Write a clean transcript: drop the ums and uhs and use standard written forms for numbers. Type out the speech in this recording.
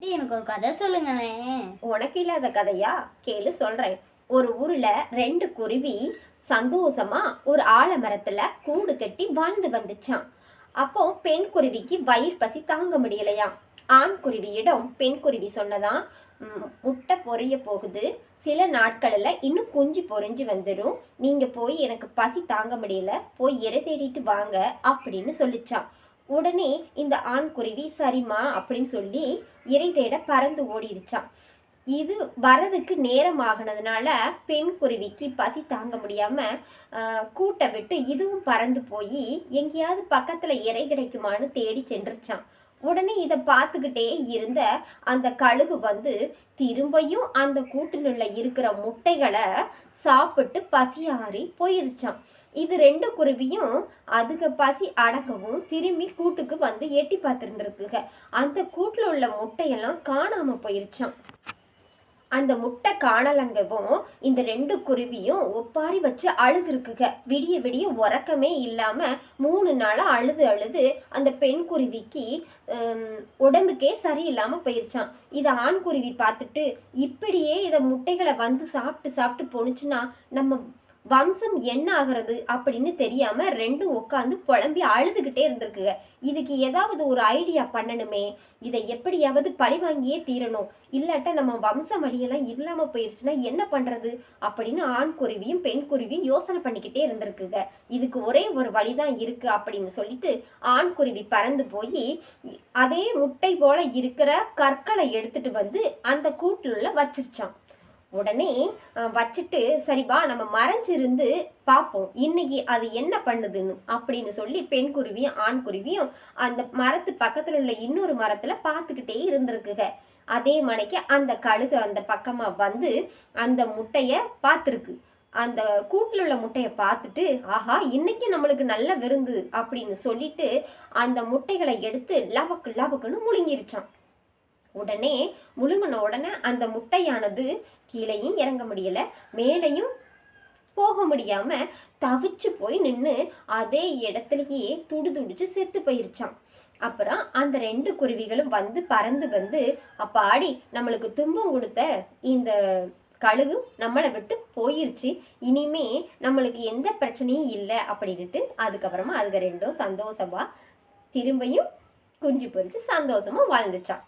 எனக்கு ஒரு கதை சொல்லுங்களேன். உனக்கு இல்லாத கதையா? கேளு சொல்றேன். ஒரு ஊர்ல 2 குருவி சந்தோஷமா ஒரு ஆலமரத்துல கூடு கட்டி வாழ்ந்து வந்துச்சாம். அப்போ பெண் குருவிக்கு வயிறு பசி தாங்க முடியலையாம். ஆண் குருவியிடம் பெண் குருவி சொன்னதாம், முட்டை பொரிய போகுது, சில நாட்களில் இன்னும் குஞ்சு பொரிஞ்சு வந்துடும், நீங்க போய் எனக்கு பசி தாங்க முடியல, போய் இரை தேடிட்டு வாங்க அப்படின்னு சொல்லிச்சான். உடனே இந்த ஆண் குருவி சரிம்மா அப்படின்னு சொல்லி இரை தேட பறந்து ஓடிருச்சான். இது வரதுக்கு நேரம் ஆகினதுனால பெண் குருவிக்கு பசி தாங்க முடியாம கூட்டை விட்டு இதுவும் பறந்து போய் எங்கேயாவது பக்கத்துல இரை கிடைக்குமான்னு தேடி சென்றுச்சான். உடனே இதை பார்த்துக்கிட்டே இருந்த அந்த கழுகு வந்து திரும்பியும் அந்த கூட்டினுள்ள இருக்கிற முட்டைகளை சாப்பிட்டு பசியாறி போயிருச்சான். இது 2 குருவியும் அதுக்கு பசி அடங்கவும் திரும்பி கூட்டுக்கு வந்து எட்டி பார்த்துருந்துருக்குங்க. அந்த கூட்டில் உள்ள முட்டையெல்லாம் காணாம போயிருச்சான். அந்த முட்டை காணலங்கவும் இந்த 2 குருவியும் ஒப்பாரி வச்சு அழுதுருக்குங்க. விடிய விடிய உறக்கமே இல்லாம 3 நாளா அழுது அழுது அந்த பெண் குருவிக்கு உடம்புக்கே சரியில்லாம போயிருச்சான். இதை ஆண் குருவி பார்த்துட்டு, இப்படியே இதை முட்டைகளை வந்து சாப்பிட்டு சாப்பிட்டு போணுச்சுன்னா நம்ம வம்சம் என்ன ஆகிறது அப்படின்னு தெரியாம 2 உட்காந்து புலம்பி அழுதுகிட்டே இருந்திருக்குங்க. இதுக்கு ஏதாவது ஒரு ஐடியா பண்ணணுமே, இதை எப்படியாவது பழி வாங்கியே தீரணும், இல்லாட்ட நம்ம வம்சம் வழியெல்லாம் இல்லாம போயிருச்சுன்னா என்ன பண்றது அப்படின்னு ஆண் குருவியும் பெண் குருவியும் யோசனை பண்ணிக்கிட்டே இருந்திருக்குங்க. இதுக்கு ஒரே ஒரு வழிதான் இருக்கு அப்படின்னு சொல்லிட்டு ஆண் குருவி பறந்து போய் அதே முட்டை போல இருக்கிற கற்களை எடுத்துட்டு வந்து அந்த கூட்டுல வச்சிருச்சான். உடனே வச்சுட்டு, சரிவா நம்ம மறைஞ்சிருந்து பார்ப்போம் இன்னைக்கு அது என்ன பண்ணுதுன்னு அப்படின்னு சொல்லி பெண் குருவியும் ஆண் குருவியும் அந்த மரத்து பக்கத்துல உள்ள இன்னொரு மரத்துல பார்த்துக்கிட்டே இருந்திருக்குங்க. அதே மணிக்கு அந்த கழுகு அந்த பக்கமா வந்து அந்த முட்டைய பார்த்துருக்கு. அந்த கூட்டில் உள்ள முட்டையை பார்த்துட்டு, ஆஹா இன்னைக்கு நம்மளுக்கு நல்ல விருந்து அப்படின்னு சொல்லிட்டு அந்த முட்டைகளை எடுத்து லபக்கு லபக்குன்னு முழுங்கிருச்சான். உடனே முழுங்கின உடனே அந்த முட்டையானது கீழேயும் இறங்க முடியல, மேலையும் போக முடியாம தவிச்சு போய் நின்று அதே இடத்துலயே துடிச்சு செத்து போயிருச்சான். அப்புறம் அந்த 2 குருவிகளும் வந்து பறந்து வந்து, அப்பாடி நம்மளுக்கு துன்பம் கொடுத்த இந்த கழுகு நம்மளை விட்டு போயிருச்சு, இனிமே நம்மளுக்கு எந்த பிரச்சனையும் இல்லை அப்படின்ட்டு அதுக்கப்புறமா அதுக்கு 2ம் சந்தோஷமா திரும்பியும் குஞ்சு பொறிச்சு சந்தோஷமா வாழ்ந்துச்சான்.